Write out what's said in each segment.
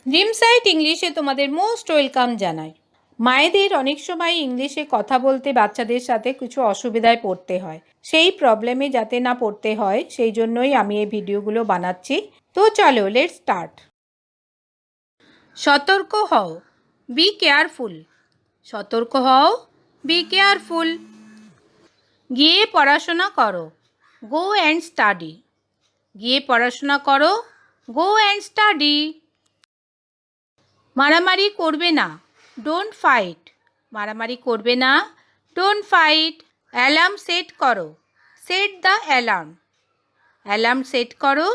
Dream site ইংলিশে তোমাদের most welcome জানাই। মায়েদের অনেক সময় ইংলিশে কথা বলতে বাচ্চাদের সাথে কিছু অসুবিধায় পড়তে হয়। সেই প্রবলেমে যাতে না পড়তে হয় সেই জন্যই আমি এই ভিডিওগুলো বানাচ্ছি। তো চলো লেটস স্টার্ট। সতর্ক হও, বি কেয়ারফুল। সতর্ক হও, বি কেয়ারফুল। গিয়ে পড়াশোনা করো, গো অ্যান্ড স্টাডি। গিয়ে পড়াশোনা করো, গো অ্যান্ড স্টাডি। মারামারি করবে না, ডোন্ট ফাইট। মারামারি করবে না, ডোন্ট ফাইট। অ্যালার্ম সেট করো, set the alarm. Alarm set করো,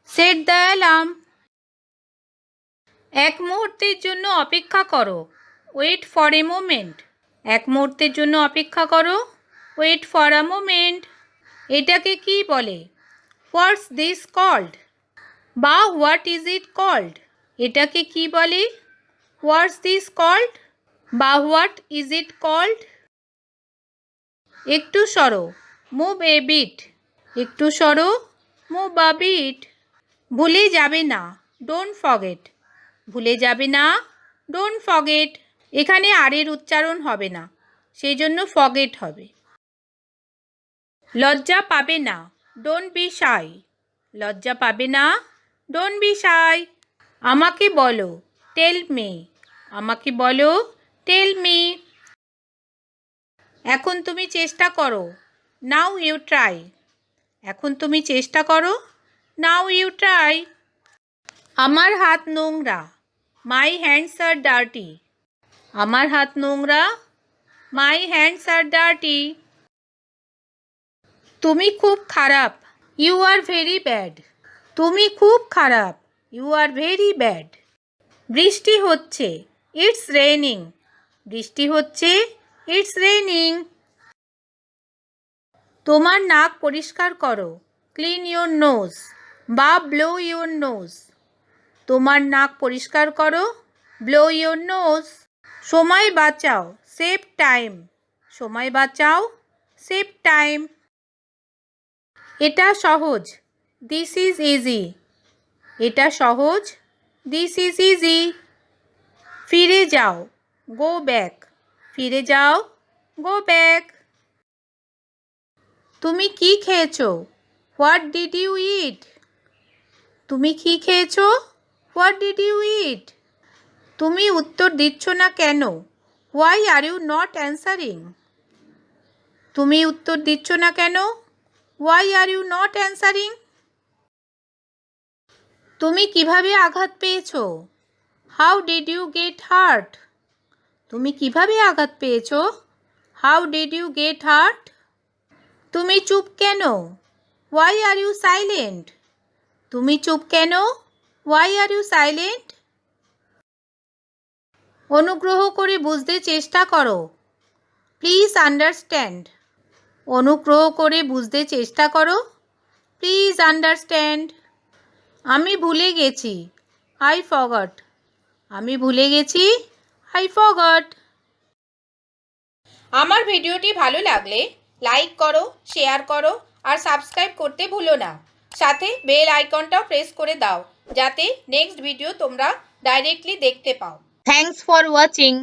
সেট দ্য অ্যালার্ম। এক মুহূর্তের জন্য অপেক্ষা করো, ওয়েট ফর এ মোমেন্ট। এক মুহূর্তের জন্য অপেক্ষা করো, ওয়েট ফর আ মোমেন্ট। এটাকে কি বলে? What's this called? বা হোয়াট ইজ ইট কল্ড? এটাকে কি বলে? What's this called? বা হোয়াট ইজ ইট কল্ড? একটু সরো, মুভ এ বিট। একটু সরো, মুভ আ বিট। ভুলে যাবে না, ডোন্ট ফরগেট। ভুলে যাবে না, ডোন্ট ফরগেট। এখানে আরের উচ্চারণ হবে না, সেই জন্য ফরগেট হবে। লজ্জা পাবে না, ডোন্ট বি শাই। লজ্জা পাবে না, ডোন্ট বি শাই। আমাকে বলো, টেল মি। আমাকে বলো, টেল মি। এখন তুমি চেষ্টা করো, নাও ইউ ট্রাই। এখন তুমি চেষ্টা করো, নাও ইউ ট্রাই। আমার হাত নোংরা, মাই হ্যান্ডস আর ডার্টি। আমার হাত নোংরা, মাই হ্যান্ডস আর ডার্টি। তুমি খুব খারাপ, ইউ আর ভেরি ব্যাড। তুমি খুব খারাপ, ইউ আর ভেরি ব্যাড। বৃষ্টি হচ্ছে, ইটস রেইনিং। বৃষ্টি হচ্ছে, ইটস রেইনিং। তোমার নাক পরিষ্কার করো, ক্লিন ইউর নোজ। বা ব্লো ইউর নোজ। তোমার নাক পরিষ্কার করো, ব্লো ইউর নোজ। সময় বাঁচাও, সেভ টাইম। সময় বাঁচাও, সেভ টাইম। এটা সহজ, দিস ইজ ইজি। এটা সহজ, দিস ইজ ইজি। ফিরে যাও, গো ব্যাক। ফিরে যাও, গো ব্যাক। তুমি কি খেয়েছো? What did you eat? তুমি কি খেয়েছো? What did you eat? তুমি উত্তর দিচ্ছ না কেন? Why are you not answering? তুমি উত্তর দিচ্ছ না কেন? Why are you not answering? তুমি কিভাবে আঘাত পেয়েছো? How did you get hurt? তুমি কিভাবে আঘাত পেয়েছো? How did you get hurt? তুমি চুপ কেন? Why are you silent? তুমি চুপ কেন? Why are you silent? অনুগ্রহ করে বুঝতে চেষ্টা করো, প্লিজ আন্ডারস্ট্যান্ড। অনুগ্রহ করে বুঝতে চেষ্টা করো, প্লিজ আন্ডারস্ট্যান্ড। আমি ভুলে গেছি, আই ফরগট। আমি ভুলে গেছি, আই ফরগট। আমার ভিডিওটি ভালো লাগলে লাইক করো, শেয়ার করো আর সাবস্ক্রাইব করতে ভুলো না। সাথে বেল আইকনটাও প্রেস করে দাও যাতে নেক্সট ভিডিও তোমরা ডাইরেক্টলি দেখতে পাও। Thanks for watching.